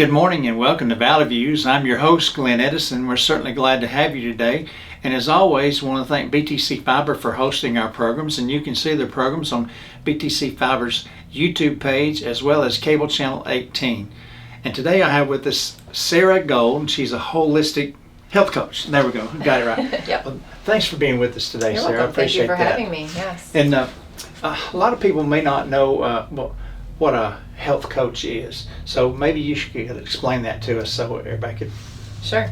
Good morning and welcome to Valley Views. I'm your host, Glenn Edison. We're certainly glad to have you today. And as always, I want to thank BTC Fiber for hosting our programs. And you can see the programs on BTC Fiber's YouTube page as well as cable channel 18. And today I have with us Sarah Gold. She's a holistic health coach. There we go. Got it right. Yep. Well, thanks for being with us today, You're Sarah. welcome. I appreciate that. Thank you for having me. Yes. And a lot of people may not know what a health coach is. So maybe you should explain that to us so everybody could. Sure.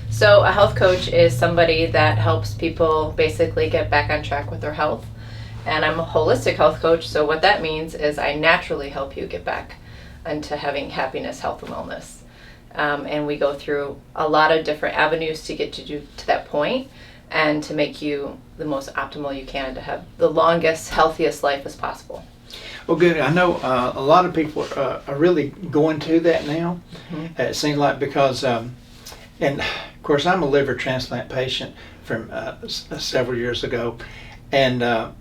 So a health coach is somebody that helps people basically get back on track with their health. And I'm a holistic health coach, so what that means is I naturally help you get back into having happiness, health, and wellness. And we go through a lot of different avenues to get to that point and to make you the most optimal you can to have the longest, healthiest life as possible. Well, good. I know a lot of people are really going to that now. Mm-hmm. It seems like because, and of course, I'm a liver transplant patient from several years ago, and I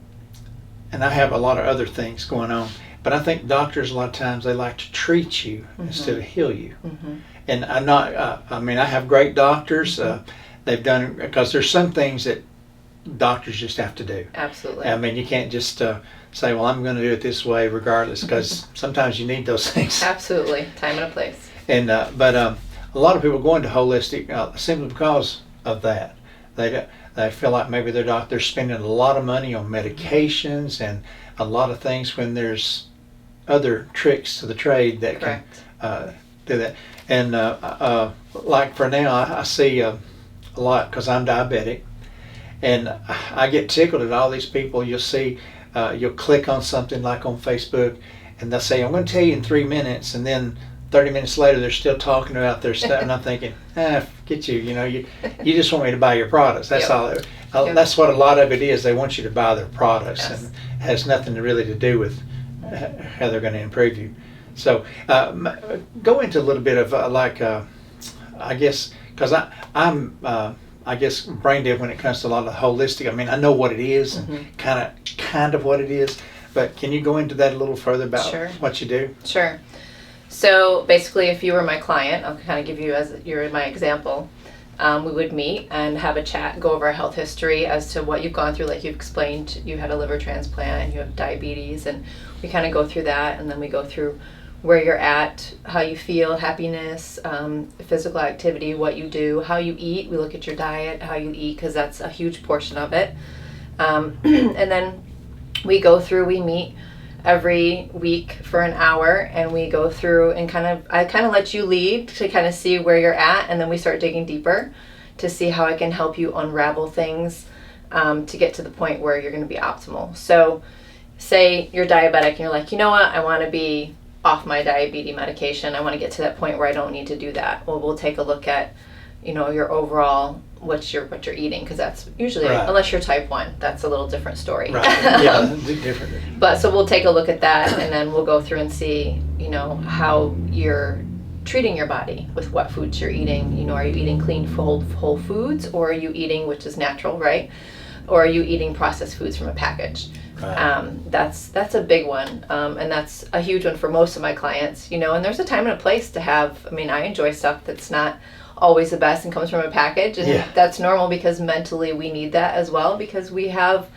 have a lot of other things going on. But I think doctors a lot of times they like to treat you Mm-hmm. instead of heal you. Mm-hmm. And I'm not. I mean, I have great doctors. They've done because there's some things that doctors just have to do. Absolutely. I mean, you can't just say, well, I'm going to do it this way regardless, because sometimes you need those things. Absolutely. Time and a place. And but a lot of people go into holistic simply because of that. They feel like maybe their doctor's spending a lot of money on medications and a lot of things when there's other tricks to the trade that Correct. can do that. And like for now, I see a lot because I'm diabetic. And I get tickled at all these people. You'll see, you'll click on something like on Facebook, and they'll say, I'm going to tell you in 3 minutes, and then 30 minutes later they're still talking about their stuff, and I'm thinking, forget you, you just want me to buy your products. That's Yep. all. Yep. That's what a lot of it is. They want you to buy their products, Yes. and it has nothing really to do with how they're going to improve you. So go into a little bit of I guess, because I'm I guess brain dead when it comes to a lot of holistic. I mean, I know what it is and Mm-hmm. kind of what it is, but can you go into that a little further about Sure. what you do? Sure. So basically, if you were my client, I'll kind of give you as you're my example. We would meet and have a chat, go over our health history as to what you've gone through. Like you've explained, you had a liver transplant and you have diabetes, and we kind of go through that, and then we go through where you're at, how you feel, happiness, physical activity, what you do, how you eat. We look at your diet, how you eat, because that's a huge portion of it. And then we meet every week for an hour, and we go through and I kind of let you lead to kind of see where you're at, and then we start digging deeper to see how I can help you unravel things to get to the point where you're going to be optimal. So say you're diabetic and you're like, you know what, I want to be off my diabetes medication. I want to get to that point where I don't need to do that. Well, we'll take a look at, your overall what you're eating, because that's usually Right. unless you're type 1, that's a little different story. Right. Yeah, different. But so we'll take a look at that, and then we'll go through and see, how you're treating your body with what foods you're eating. Are you eating clean, whole foods, or are you eating, which is natural, right? Or are you eating processed foods from a package? Right. That's a big one, and that's a huge one for most of my clients. And there's a time and a place to have. I mean, I enjoy stuff that's not always the best and comes from a package, and that's normal because mentally we need that as well, because we have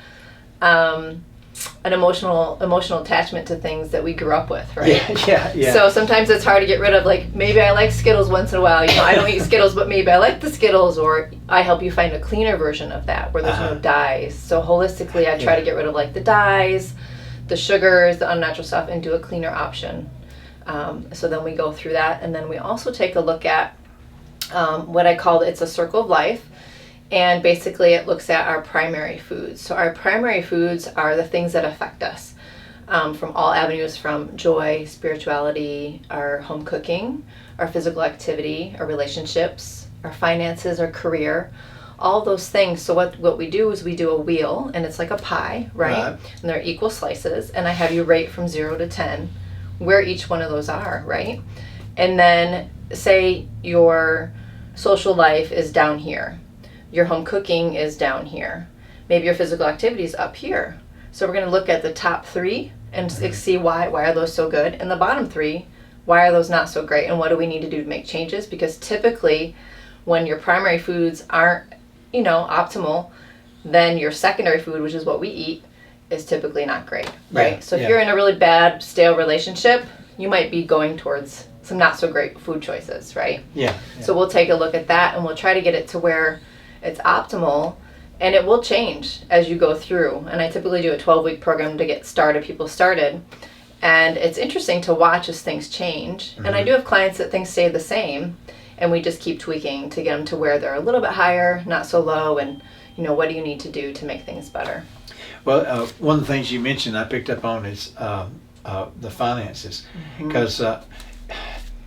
an emotional attachment to things that we grew up with, right? Yeah. So sometimes it's hard to get rid of. Like, maybe I like Skittles once in a while. I don't eat Skittles, but maybe I like the Skittles, or I help you find a cleaner version of that where there's no dyes. So holistically, I try to get rid of like the dyes, the sugars, the unnatural stuff, and do a cleaner option. So then we go through that, and then we also take a look at what I call it's a circle of life. And basically it looks at our primary foods. So our primary foods are the things that affect us from all avenues, from joy, spirituality, our home cooking, our physical activity, our relationships, our finances, our career, all those things. So what we do is we do a wheel, and it's like a pie, right? And they're equal slices, and I have you rate from 0 to 10 where each one of those are, right? And then say your social life is down here. Your home cooking is down here. Maybe your physical activity is up here. So we're going to look at the top 3 and see why are those so good, and the bottom 3, why are those not so great, and what do we need to do to make changes? Because typically when your primary foods aren't, optimal, then your secondary food, which is what we eat, is typically not great, right? Yeah, so if you're in a really bad, stale relationship, you might be going towards some not so great food choices, right? Yeah. So we'll take a look at that, and we'll try to get it to where it's optimal, and it will change as you go through. And I typically do a 12-week program to get people started. And it's interesting to watch as things change. Mm-hmm. And I do have clients that things stay the same, and we just keep tweaking to get them to where they're a little bit higher, not so low, and what do you need to do to make things better? Well, one of the things you mentioned I picked up on is the finances, because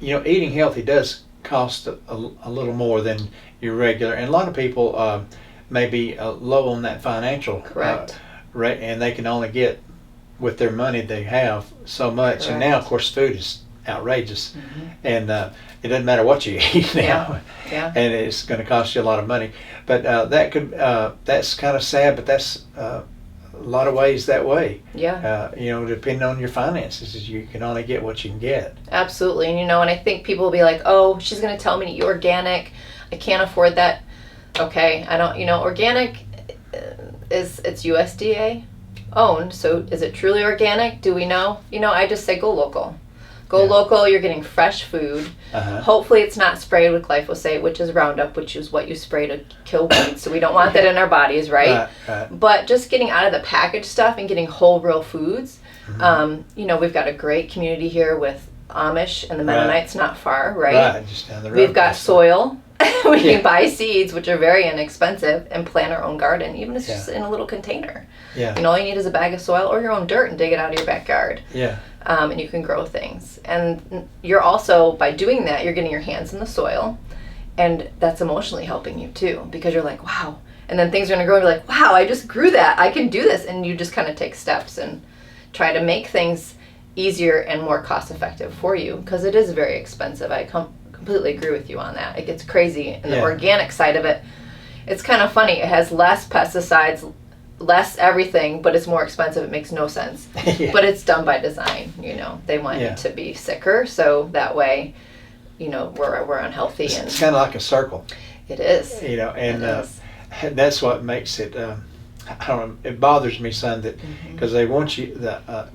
eating healthy does cost a little more than your regular, and a lot of people may be low on that financial rate, and they can only get with their money they have so much. Correct. And now of course food is outrageous, and it doesn't matter what you eat now, and it's going to cost you a lot of money. But that's kind of sad, but that's a lot of ways that way. Depending on your finances, you can only get what you can get. Absolutely. And I think people will be like, oh, she's going to tell me to eat organic, I can't afford that. Okay, I don't, organic it's USDA owned, so is it truly organic? Do we know? I just say go local. Go local, you're getting fresh food. Hopefully it's not sprayed with glyphosate, which is Roundup, which is what you spray to kill weeds, so we don't want that in our bodies, right? But just getting out of the packaged stuff and getting whole, real foods. We've got a great community here with Amish and the Mennonites not far, right? Right, just down the road. We've got soil. We can buy seeds, which are very inexpensive, and plant our own garden, even if it's just in a little container. All you need is a bag of soil or your own dirt and dig it out of your backyard. And you can grow things. And you're also, by doing that, you're getting your hands in the soil, and that's emotionally helping you too, because you're like, wow. And then things are going to grow and you're like, wow, I just grew that. I can do this. And you just kind of take steps and try to make things easier and more cost effective for you, because it is very expensive. I completely agree with you on that. It gets crazy. And the organic side of it, it's kind of funny. It has less pesticides, less everything, but it's more expensive. It makes no sense. But it's done by design. They want you to be sicker, so that way, we're unhealthy. It's kind of like a circle. It is. And that's what makes it. I don't know. It bothers me, son, that because they want you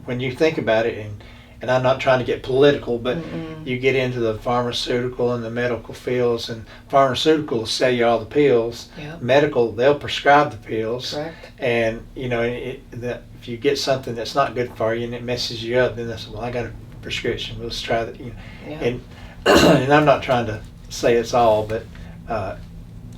when you think about it, and I'm not trying to get political, but you get into the pharmaceutical and the medical fields, and pharmaceutical will sell you all the pills. Medical, they'll prescribe the pills. Correct. And if you get something that's not good for you and it messes you up, then they say, well, I got a prescription, let's try that. And I'm not trying to say it's all, but that's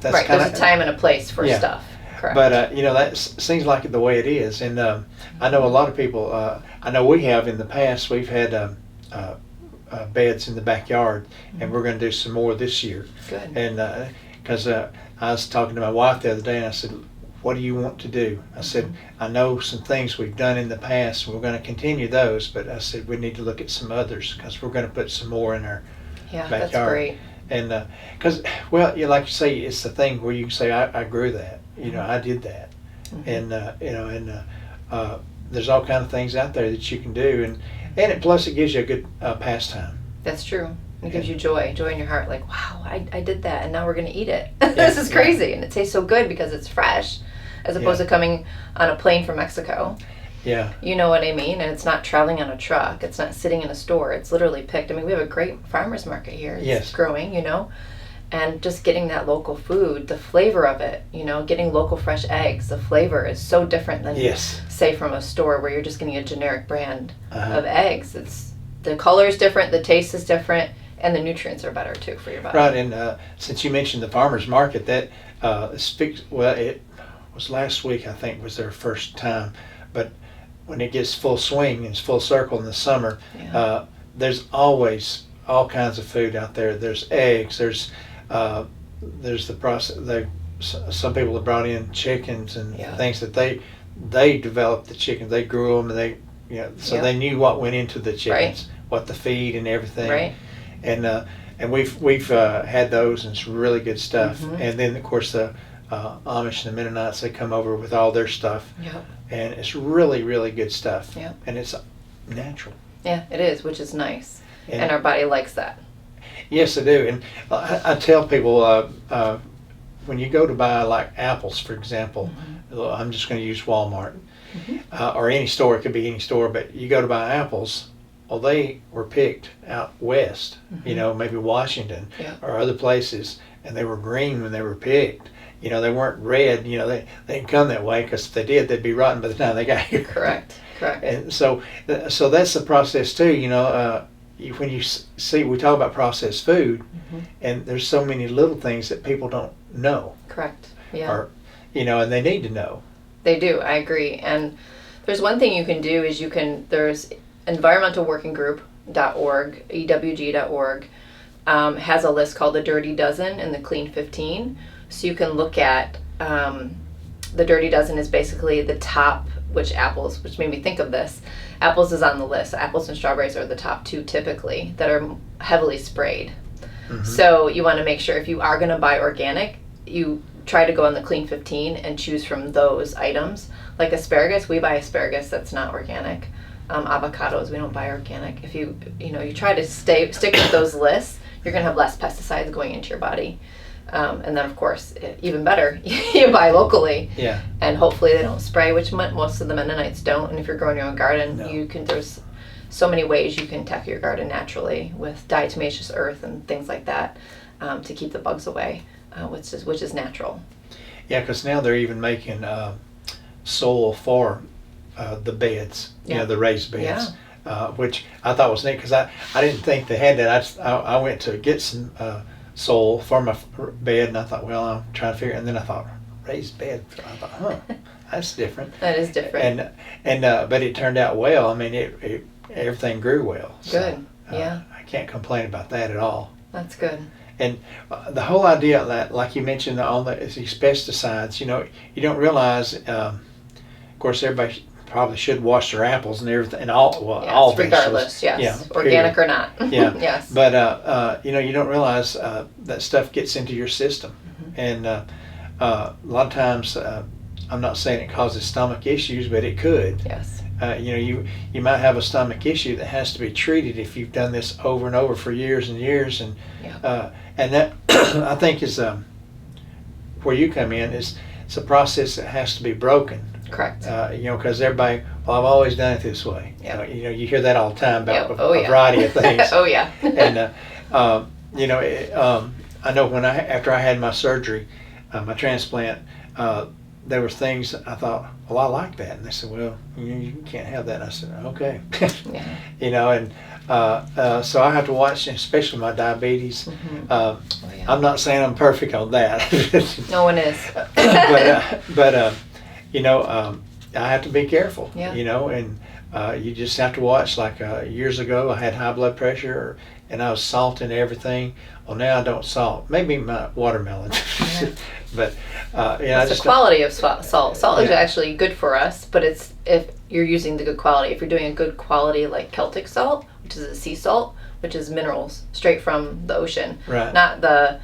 right. There's a time and a place for stuff. Correct. But that seems like the way it is, and I know a lot of people. I know we have in the past. We've had beds in the backyard, and we're going to do some more this year. Good. And because I was talking to my wife the other day, and I said, "What do you want to do?" I said, "I know some things we've done in the past, and we're going to continue those. But I said we need to look at some others because we're going to put some more in our backyard." That's great. And because, like you say, it's the thing where you can say, I grew that. I did that. And there's all kind of things out there that you can do, and plus it gives you a good pastime. That's true. It gives you joy in your heart. Like, wow, I did that, and now we're going to eat it. This is crazy, and it tastes so good because it's fresh, as opposed to coming on a plane from Mexico. You know what I mean? And it's not traveling on a truck. It's not sitting in a store. It's literally picked. I mean, we have a great farmer's market here. It's growing, and just getting that local food, the flavor of it, getting local fresh eggs, the flavor is so different than, say, from a store where you're just getting a generic brand of eggs. The color is different, the taste is different, and the nutrients are better, too, for your body. Right, and since you mentioned the farmer's market, that it was last week, I think, was their first time, but when it gets full swing and it's full circle in the summer, there's always all kinds of food out there. There's eggs, there's the process. Some people have brought in chickens and things that they developed the chickens. They grew them, and they knew what went into the chickens, what to feed and everything. And we've had those, and it's really good stuff. And then of course the Amish and the Mennonites, they come over with all their stuff, and it's really, really good stuff. And it's natural. Yeah, it is, which is nice. And our body likes that. Yes, I do. And I tell people when you go to buy like apples, for example, I'm just going to use Walmart or any store. It could be any store, but you go to buy apples. Well, they were picked out west, maybe Washington or other places, and they were green when they were picked. They weren't red. They didn't come that way, because if they did, they'd be rotten by the time they got here. Correct. And so that's the process too. When you see, we talk about processed food, and there's so many little things that people don't know. Correct. Yeah. Or, and they need to know. They do. I agree. And there's one thing you can do is there's environmentalworkinggroup.org, EWG.org, has a list called the Dirty Dozen and the Clean 15. So you can look at the Dirty Dozen is basically the top, which made me think of this. Apples is on the list. Apples and strawberries are the top two typically that are heavily sprayed. So you want to make sure if you are going to buy organic, you try to go on the Clean 15 and choose from those items. Like asparagus, we buy asparagus that's not organic. Avocados, we don't buy organic. If you try to stick with those lists, you're going to have less pesticides going into your body. And then, of course, even better, you buy locally. Yeah. And hopefully they don't spray, which most of the Mennonites don't. And if you're growing your own garden, there's so many ways you can tackle your garden naturally with diatomaceous earth and things like that to keep the bugs away, which is natural. Yeah, because now they're even making soil for the beds, the raised beds. Yeah. Which I thought was neat, because I didn't think they had that. I went to get some soil for my bed, and I thought, well, I'm trying to figure. And then I thought, raised bed. I thought, that's different. That is different. And but it turned out well. I mean, everything grew well. Good. So, I can't complain about that at all. That's good. And the whole idea of that, like you mentioned, these pesticides. You don't realize. Of course, everybody probably should wash their apples and everything, and all regardless, yes, organic or not. Yes. But you don't realize that stuff gets into your system, and a lot of times, I'm not saying it causes stomach issues, but it could. Yes. You might have a stomach issue that has to be treated if you've done this over and over for years and years, and that I think is where you come in. It's a process that has to be broken. Correct. Because everybody, well, I've always done it this way. Yep. You hear that all the time about a variety of things. Oh yeah. And I know after I had my surgery, my transplant, there were things I thought, well, I like that, and they said, well, you can't have that. And I said, okay. And so I have to watch, especially my diabetes. I'm not saying I'm perfect on that. No one is. but I have to be careful, and you just have to watch. Like years ago, I had high blood pressure, and I was salting everything. Well, now I don't salt. Maybe my watermelon. But it's the quality of salt. Salt is actually good for us, but it's if you're using the good quality. If you're doing a good quality like Celtic salt, which is a sea salt, which is minerals straight from the ocean, not the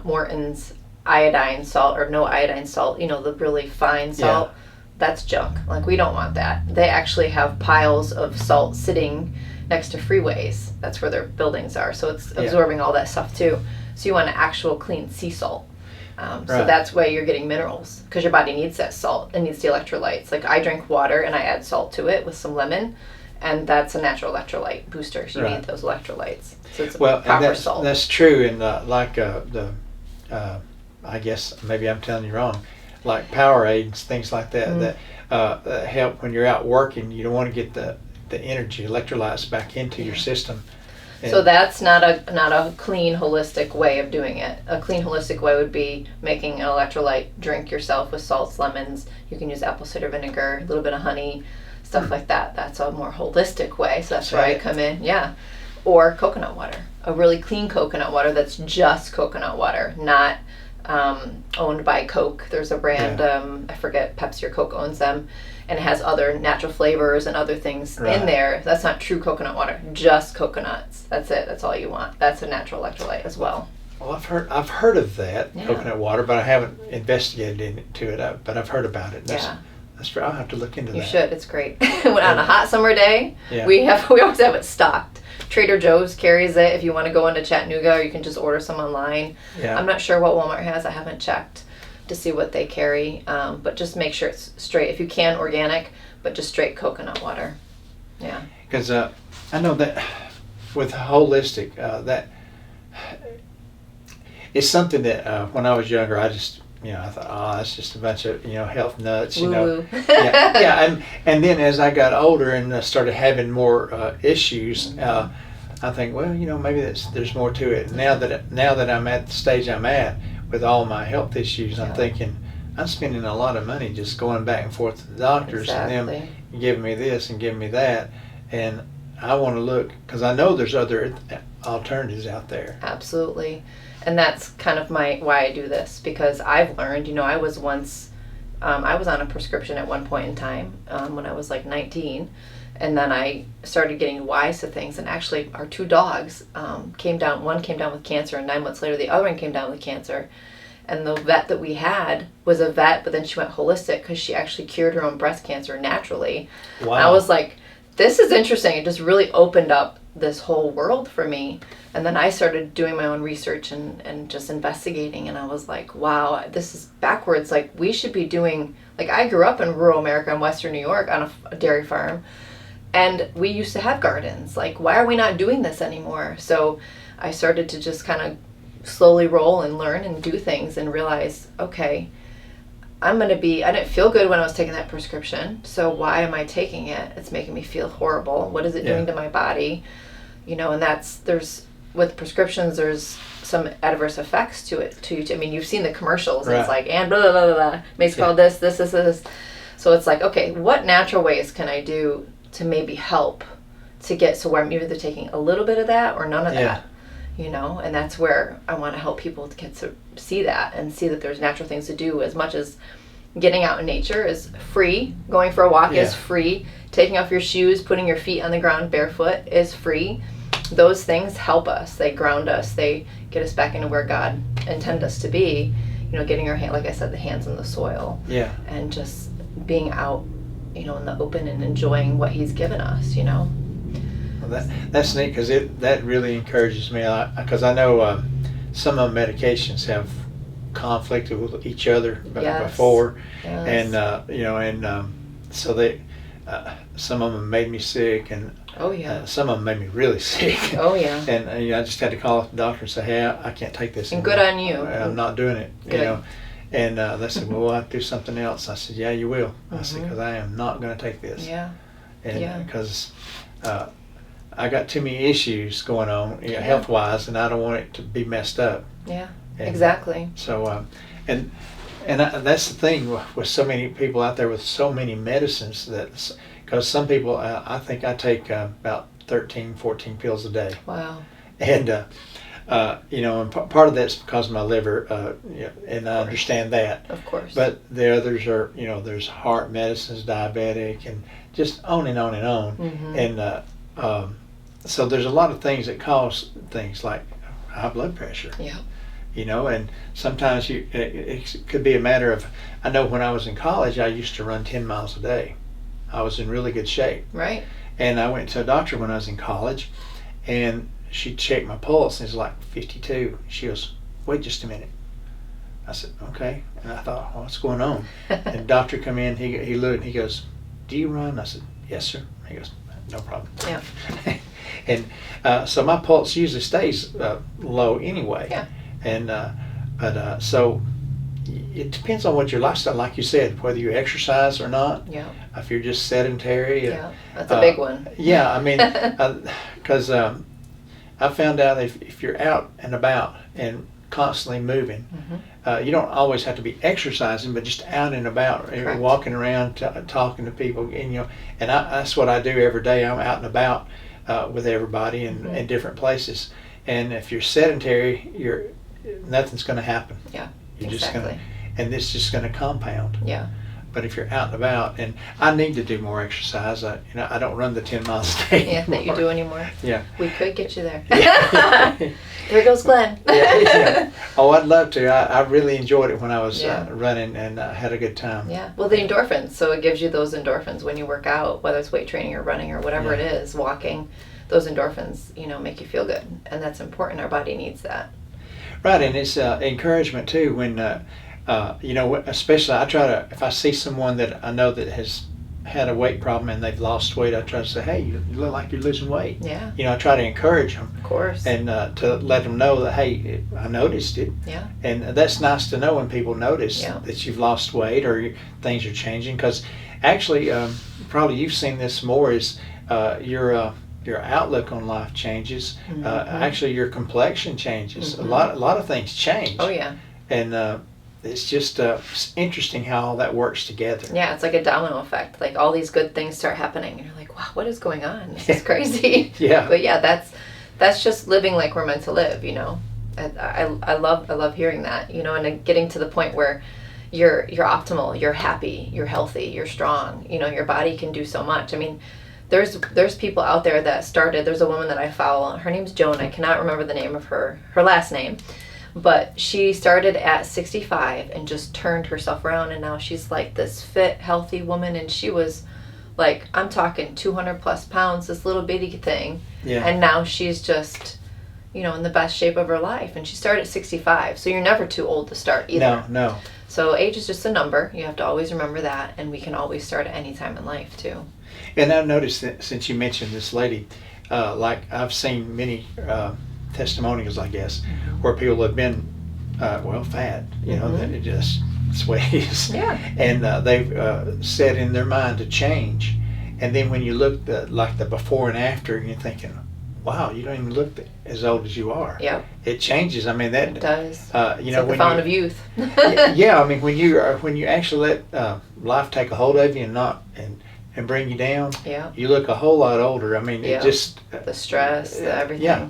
Morton's iodine salt or no iodine salt, the really fine salt. That's junk. Like, we don't want that. They actually have piles of salt sitting next to freeways. That's where their buildings are. So it's absorbing all that stuff too. So you want an actual clean sea salt. So that's why you're getting minerals, because your body needs that salt. It needs the electrolytes. Like, I drink water and I add salt to it with some lemon, and that's a natural electrolyte booster. So you need those electrolytes. So it's proper salt. That's true. And I guess maybe I'm telling you wrong, like Powerade, things like that, that help when you're out working. You don't want to get the energy, electrolytes back into your system. And so that's not a clean, holistic way of doing it. A clean, holistic way would be making an electrolyte drink yourself with salts, lemons. You can use apple cider vinegar, a little bit of honey, stuff like that. That's a more holistic way. So that's where I come in. Yeah. Or coconut water. A really clean coconut water that's just coconut water, not owned by Coke. There's a brand, I forget, Pepsi or Coke owns them, and it has other natural flavors and other things in there. That's not true coconut water, just coconuts. That's it. That's all you want. That's a natural electrolyte as well. Well, I've heard of that, coconut water, but I haven't investigated into it. But I've heard about it. That's true. I'll have to look into that. You should. It's great. On a hot summer day, we always have it stocked. Trader Joe's carries it if you want to go into Chattanooga, or you can just order some online. Yeah. I'm not sure what Walmart has. I haven't checked to see what they carry, but just make sure it's straight. If you can, organic, but just straight coconut water. Yeah. Because I know that with holistic, that it's something that when I was younger, I just, I thought, oh, that's just a bunch of, health nuts, Woo-woo. Yeah, and then as I got older and started having more issues, I think, well, maybe there's more to it. Now that I'm at the stage I'm at with all my health issues, I'm thinking, I'm spending a lot of money just going back and forth to the doctors and them giving me this and giving me that, and I want to look, because I know there's other alternatives out there. Absolutely. And that's kind of why I do this, because I've learned, I was once, I was on a prescription at one point in time when I was like 19, and then I started getting wise to things, and actually our 2 dogs came down, one came down with cancer, and 9 months later the other one came down with cancer. And the vet that we had was a vet, but then she went holistic because she actually cured her own breast cancer naturally. Wow. I was like, this is interesting. It just really opened up this whole world for me. And then I started doing my own research and just investigating. And I was like, wow, this is backwards. Like, we should be doing, like, I grew up in rural America in Western New York on a dairy farm. And we used to have gardens. Like, why are we not doing this anymore? So I started to just kind of slowly roll and learn and do things and realize, okay, I didn't feel good when I was taking that prescription, so why am I taking it? It's making me feel horrible. What is it doing to my body? And with prescriptions, there's some adverse effects to it too. I mean, you've seen the commercials. Right. It's like, and blah, blah, blah, blah. Makes called this. So it's like, okay, what natural ways can I do to maybe help to get so where I'm either taking a little bit of that or none of that? And that's where I want to help people to get to see that and see that there's natural things to do. As much as getting out in nature is free, going for a walk is free, taking off your shoes, putting your feet on the ground barefoot is free. Those things help us. They ground us. They get us back into where God intended us to be. Getting our hand, like I said, the hands in the soil. Yeah. And just being out, in the open and enjoying what He's given us. That's neat, because that really encourages me, because I know some of the medications have conflicted with each other before, and so they some of them made me sick, and some of them made me really sick. And I just had to call up the doctor and say, hey, I can't take this anymore. And good on you. I'm not doing it. And they said, well, we'll have to do something else. I said, yeah, you will. I said, because I am not going to take this. And because I got too many issues going on, health-wise, and I don't want it to be messed up. Yeah, exactly. So, and that's the thing with so many people out there with so many medicines, because some people, I think I take about 13, 14 pills a day. Wow. And, and part of that's because of my liver, and I understand that. Of course. But the others are, there's heart medicines, diabetic, and just on and on and on. And so there's a lot of things that cause things like high blood pressure. Yeah. And sometimes it could be a matter of, I know when I was in college, I used to run 10 miles a day. I was in really good shape. Right. And I went to a doctor when I was in college, and she checked my pulse, and it's like 52. She goes, wait just a minute. I said, okay. And I thought, well, what's going on? And the doctor come in, he looked, and he goes, do you run? I said, yes, sir. He goes, no problem. Yeah. And so my pulse usually stays low anyway. Yeah. And so it depends on what your lifestyle, like you said, whether you exercise or not. Yeah. If you're just sedentary. Yeah, that's a big one. Yeah, I mean, because I found out if you're out and about and constantly moving, you don't always have to be exercising, but just out and about, walking around, talking to people, and that's what I do every day. I'm out and about with everybody in different places. And if you're sedentary, nothing's going to happen. Yeah, you're exactly. just going to, and it's just going to compound. Yeah. But if you're out and about, and I need to do more exercise. I don't run the 10 miles a day. Yeah, that you do anymore. Yeah. We could get you there. There goes Glenn. Yeah. Oh, I'd love to. I really enjoyed it when I was running, and had a good time. Yeah. Well, the endorphins. So it gives you those endorphins when you work out, whether it's weight training or running or whatever it is, walking. those endorphins, make you feel good, and that's important. Our body needs that. Right, and it's encouragement too when, especially I try to, if I see someone that I know that has had a weight problem and they've lost weight, I try to say, hey, you look like you're losing weight. Yeah. I try to encourage them. Of course. And to let them know that, hey, I noticed it. Yeah. And that's nice to know when people notice Yeah. that you've lost weight or things are changing. Because actually, probably you've seen this more, is your outlook on life changes. Mm-hmm. Actually, your complexion changes. Mm-hmm. A lot of things change. Oh, yeah. And it's just it's interesting how all that works together. Yeah, it's like a domino effect. Like all these good things start happening, and you're like, wow, what is going on? This is crazy. Yeah. But yeah, that's just living like we're meant to live, I love hearing that, and then getting to the point where you're optimal, you're happy, you're healthy, you're strong, your body can do so much. I mean, there's people out there that started. There's a woman that I follow. Her name's Joan. I cannot remember the name of her last name. But she started at 65 and just turned herself around, and now she's like this fit, healthy woman, and she was like, I'm talking 200 plus pounds, this little bitty thing. Yeah. And now she's just, in the best shape of her life. And she started at 65, so you're never too old to start either. No. So age is just a number. You have to always remember that, and we can always start at any time in life too. And I've noticed that since you mentioned this lady, like I've seen many testimonials, I guess, where people have been, fat, that it just, it's the way it is. Yeah. And they've set in their mind to change. And then when you look like the before and after, you're thinking, wow, you don't even look as old as you are. Yep. It changes. I mean, that It does. it's Like the when fountain of youth. yeah, I mean, when you actually let life take a hold of you and bring you down, Yeah. you look a whole lot older. I mean, Yeah. it just The stress, the everything. Yeah.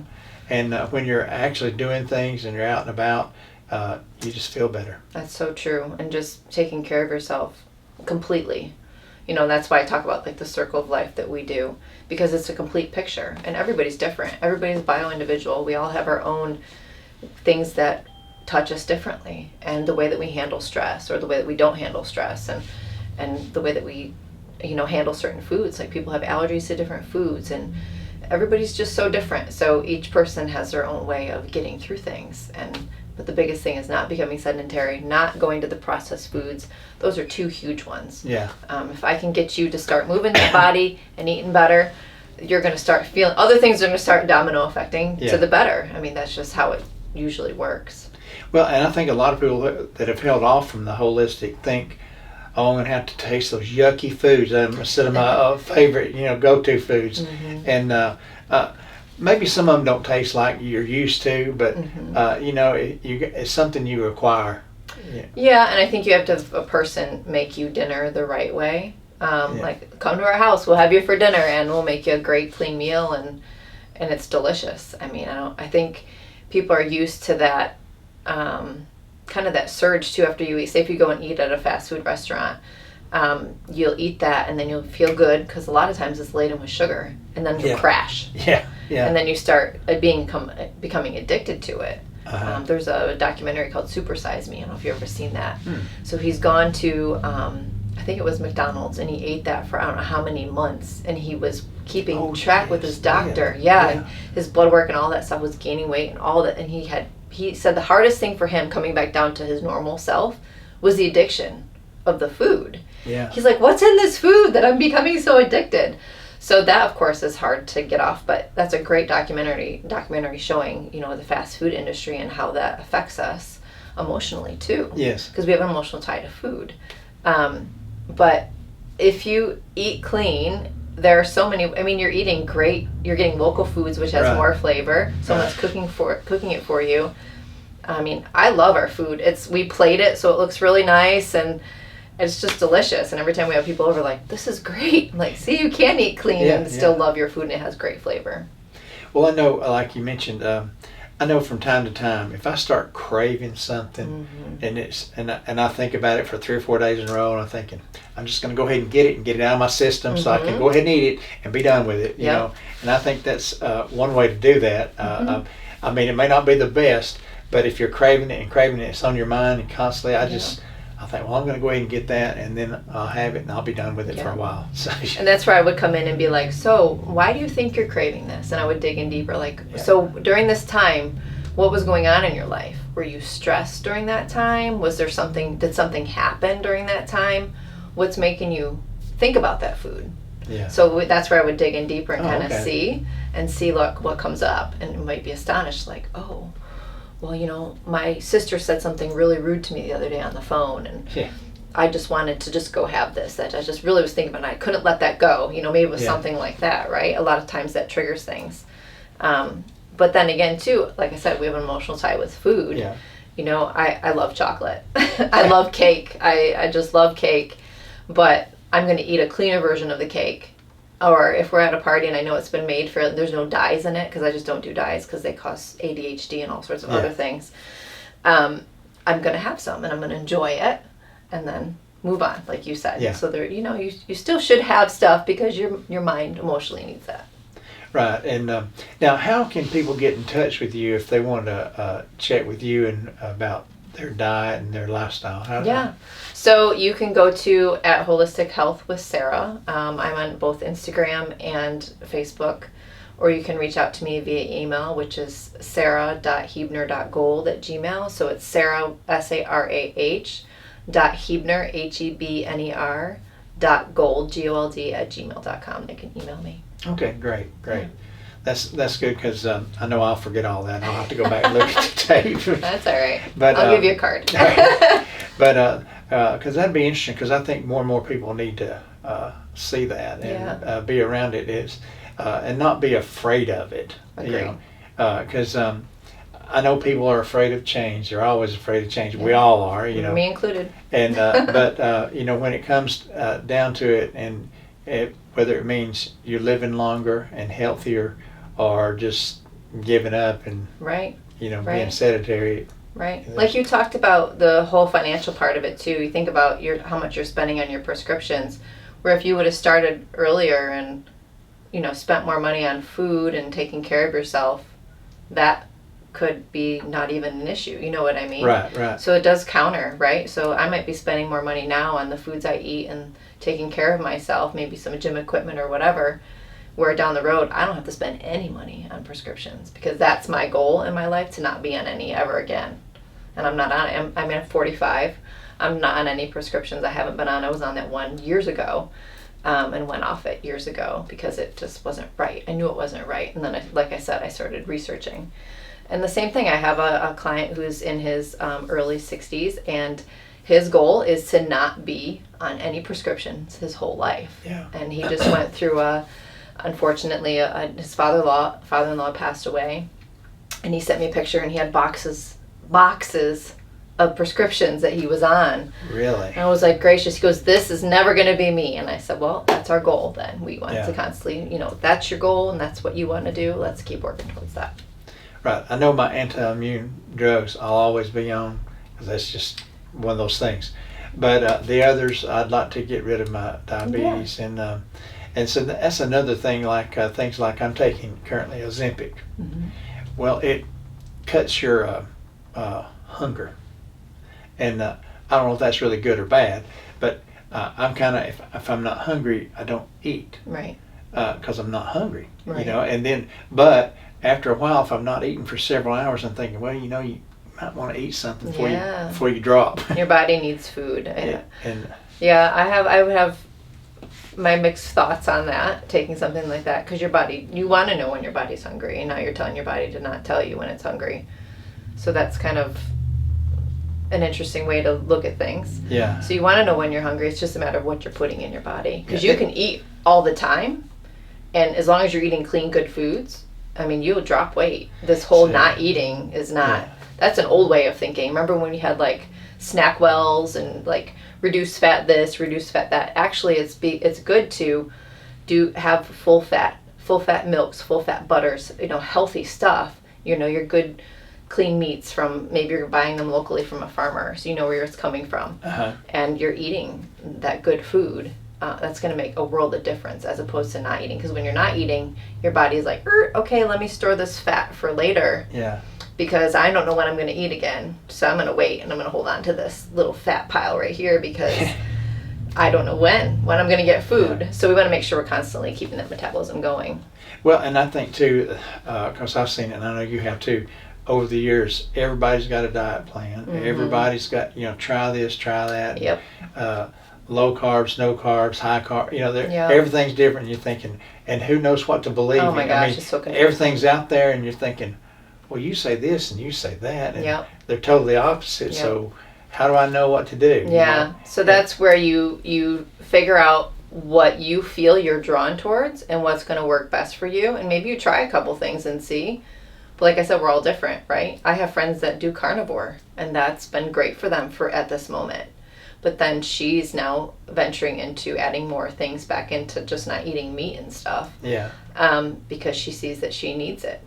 And when you're actually doing things and you're out and about, you just feel better. That's so true. And just taking care of yourself completely. That's why I talk about like the circle of life that we do, because it's a complete picture and everybody's different. Everybody's bio-individual. We all have our own things that touch us differently, and the way that we handle stress or the way that we don't handle stress, and the way that we, handle certain foods. Like people have allergies to different foods, and everybody's just so different. So each person has their own way of getting through things. But the biggest thing is not becoming sedentary, not going to the processed foods. Those are two huge ones. Yeah. If I can get you to start moving your body and eating better, you're going to start feeling, other things are going to start domino affecting to the better. I mean, that's just how it usually works. Well, and I think a lot of people that have held off from the holistic think, oh, I'm going to have to taste those yucky foods instead of my favorite, go-to foods. Mm-hmm. And maybe some of them don't taste like you're used to, but, it's something you require. Yeah, and I think you have to have a person make you dinner the right way. Like, come to our house, we'll have you for dinner, and we'll make you a great clean meal, and it's delicious. I mean, I think people are used to that, kind of that surge too after you eat. Say if you go and eat at a fast food restaurant, you'll eat that and then you'll feel good, because a lot of times it's laden with sugar, and then you'll crash. Yeah. And then you start becoming addicted to it. Uh-huh. There's a documentary called Super Size Me. I don't know if you've ever seen that. So he's gone to, I think it was McDonald's, and he ate that for I don't know how many months, and he was keeping track with his doctor. And his blood work and all that stuff was gaining weight and all that. And he said the hardest thing for him coming back down to his normal self was the addiction of the food. Yeah. He's like, what's in this food that I'm becoming so addicted? So that, of course, is hard to get off, but that's a great documentary showing, the fast food industry and how that affects us emotionally too. Yes. Because we have an emotional tie to food. But if you eat clean, there are so many, you're eating great, you're getting local foods, which has more flavor. Someone's cooking it for you. I love our food. We plate it so it looks really nice, and it's just delicious. And every time we have people over, like, this is great. Like, see, you can eat clean and still love your food, and it has great flavor. Well, I know, like you mentioned, I know from time to time, if I start craving something, and I think about it for 3 or 4 days in a row, and I'm thinking, I'm just going to go ahead and get it out of my system, so I can go ahead and eat it and be done with it. You know, and I think that's one way to do that. It may not be the best, but if you're craving it, it's on your mind and constantly. I think, well, I'm going to go ahead and get that, and then I'll have it, and I'll be done with it for a while. So, and that's where I would come in and be like, so why do you think you're craving this? And I would dig in deeper, like, so during this time, what was going on in your life? Were you stressed during that time? Was there did something happen during that time? What's making you think about that food? Yeah. So that's where I would dig in deeper and kind of see look what comes up, and you might be astonished, like, oh, well, my sister said something really rude to me the other day on the phone, and I just wanted to just go have this. That I just really was thinking about, and I couldn't let that go. Maybe it was something like that, right? A lot of times that triggers things. But then again, too, like I said, we have an emotional tie with food. Yeah. I love chocolate. I love cake. I just love cake. But I'm going to eat a cleaner version of the cake. Or if we're at a party and I know it's been made there's no dyes in it, because I just don't do dyes because they cause ADHD and all sorts of other things. I'm going to have some, and I'm going to enjoy it, and then move on, like you said. Yeah. So there, you still should have stuff because your mind emotionally needs that. Right. And now, how can people get in touch with you if they want to chat with you and about their diet and their lifestyle? So you can go to @Holistic Health with Sarah. I'm on both Instagram and Facebook, or you can reach out to me via email, which is sarah.hebner.gold@gmail. So it's Sarah, SARAH, .hebner, HEBNER, .gold, GOLD, @gmail.com. They can email me. Okay, great. That's good, because I know I'll forget all that. I'll have to go back and look at the tape. That's all right. But I'll give you a card. But because that'd be interesting, because I think more and more people need to see that and be around it and not be afraid of it. Agreed. Because I know people are afraid of change. They're always afraid of change. We all are, Me included. And but when it comes down to it, and whether it means you're living longer and healthier, or just giving up and being sedentary. Right. Like you talked about the whole financial part of it too. You think about how much you're spending on your prescriptions, where if you would have started earlier and spent more money on food and taking care of yourself, that could be not even an issue. You know what I mean? Right. So it does counter, right? So I might be spending more money now on the foods I eat and taking care of myself, maybe some gym equipment or whatever, where down the road I don't have to spend any money on prescriptions, because that's my goal in my life, to not be on any ever again. And I'm not on it. I'm at 45. I'm not on any prescriptions. I haven't been on. I was on that one years ago, and went off it years ago because it just wasn't right. I knew it wasn't right. And then, like I said, I started researching. And the same thing, I have a client who's in his early 60s, and his goal is to not be on any prescriptions his whole life. Yeah. And he just went through unfortunately, his father-in-law passed away, and he sent me a picture, and he had boxes of prescriptions that he was on. Really? And I was like, gracious. He goes, this is never going to be me. And I said, well, that's our goal then. We want to constantly, that's your goal and that's what you want to do. Let's keep working towards that. Right. I know my anti-immune drugs I'll always be on, because that's just one of those things. But the others, I'd like to get rid of my diabetes. Yeah. And so that's another thing, like things like I'm taking currently Ozempic. Mm-hmm. Well, it cuts your hunger. And I don't know if that's really good or bad, but I'm kind of, if I'm not hungry, I don't eat. Right. Because I'm not hungry, right. And then, but after a while, if I'm not eating for several hours, I'm thinking, well, you might want to eat something before you drop. Your body needs food. And I would have my mixed thoughts on that, taking something like that, because your body, you want to know when your body's hungry, and now you're telling your body to not tell you when it's hungry. So that's kind of an interesting way to look at things. Yeah. So you want to know when you're hungry. It's just a matter of what you're putting in your body, because you can eat all the time, and as long as you're eating clean, good foods, I mean, you'll drop weight. This whole not eating is not. Yeah. That's an old way of thinking. Remember when you had like snack wells and like reduce fat this, reduce fat that? Actually, it's good to have full fat milks, full fat butters, healthy stuff. Your good clean meats from, maybe you're buying them locally from a farmer, so you know where it's coming from. Uh-huh. And you're eating that good food. That's going to make a world of difference, as opposed to not eating. Because when you're not eating, your body's like, okay, let me store this fat for later. Yeah. because I don't know when I'm going to eat again. So I'm going to wait, and I'm going to hold on to this little fat pile right here because I don't know when I'm going to get food. So we want to make sure we're constantly keeping that metabolism going. Well, and I think too, because I've seen it, and I know you have too, over the years, everybody's got a diet plan. Mm-hmm. Everybody's got, try this, try that. Yep. Low carbs, no carbs, high carb. Everything's different. And you're thinking, and who knows what to believe. Oh my gosh, it's so confusing. Everything's out there, and you're thinking, well, you say this and you say that, and they're totally opposite. Yep. So how do I know what to do? Yeah. So that's where you figure out what you feel you're drawn towards and what's going to work best for you, and maybe you try a couple things and see. But like I said, we're all different, right? I have friends that do carnivore, and that's been great for them at this moment. But then she's now venturing into adding more things back into just not eating meat and stuff. Yeah. Because she sees that she needs it.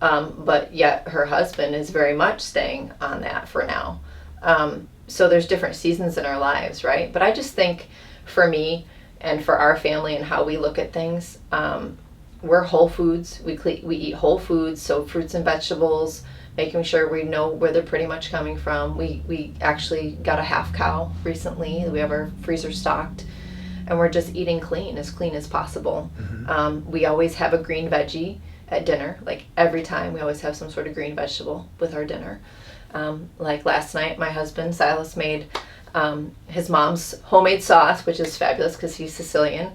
But yet her husband is very much staying on that for now. So there's different seasons in our lives, right? But I just think for me and for our family and how we look at things, we're whole foods. We eat whole foods, so fruits and vegetables, making sure we know where they're pretty much coming from. We actually got a half cow recently. We have our freezer stocked, and we're just eating as clean as possible. Mm-hmm. We always have a green veggie at dinner. Like every time, we always have some sort of green vegetable with our dinner. Like last night, my husband Silas made his mom's homemade sauce, which is fabulous because he's Sicilian,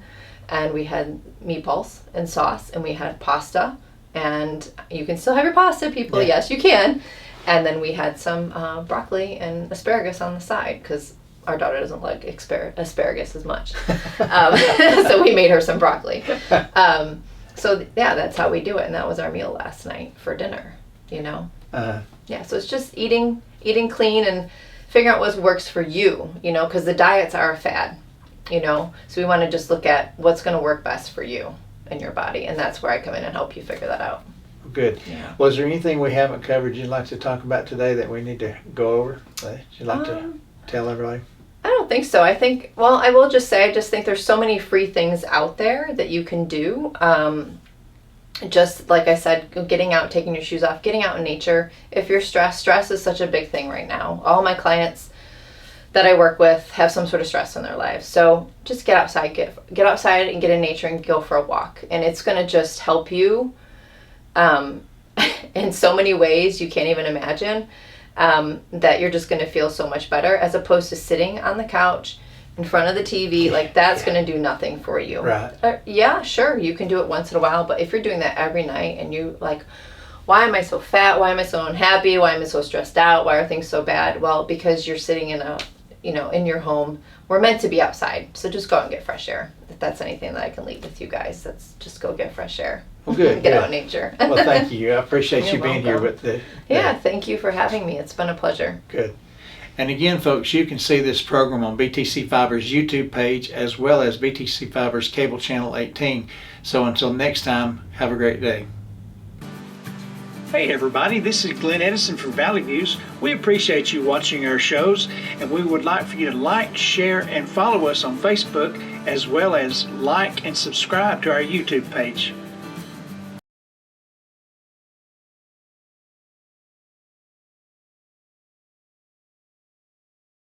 and we had meatballs and sauce, and we had pasta. And you can still have your pasta, people. Yeah. Yes, you can. And then we had some broccoli and asparagus on the side because our daughter doesn't like asparagus as much. So we made her some broccoli. So that's how we do it. And that was our meal last night for dinner, Yeah, so it's just eating clean and figuring out what works for you, because the diets are a fad, So we want to just look at what's going to work best for you in your body, and that's where I come in and help you figure that out. Good. Yeah. Was there anything we haven't covered you'd like to talk about today that we need to go over? You'd like to tell everybody? I don't think so. I will just say, I just think there's so many free things out there that you can do. Just like I said, getting out, taking your shoes off, getting out in nature. If you're stress is such a big thing right now. All my clients that I work with have some sort of stress in their lives. So just get outside, get outside and get in nature and go for a walk. And it's going to just help you in so many ways you can't even imagine, that you're just going to feel so much better as opposed to sitting on the couch in front of the TV. Like that's going to do nothing for you. Right. Yeah, sure. You can do it once in a while, but if you're doing that every night and you like, why am I so fat? Why am I so unhappy? Why am I so stressed out? Why are things so bad? Well, because you're sitting in your home. We're meant to be outside, so just go out and get fresh air. If that's anything that I can leave with you guys, that's just go get fresh air. Well, good. Get out in nature. Well, thank you. I appreciate you being here with the. Yeah, thank you for having me. It's been a pleasure. Good. And again, folks, you can see this program on BTC Fiber's YouTube page as well as BTC Fiber's cable channel 18. So until next time, have a great day. Hey everybody, this is Glenn Edison from Valley Views. We appreciate you watching our shows, and we would like for you to like, share, and follow us on Facebook, as well as like and subscribe to our YouTube page.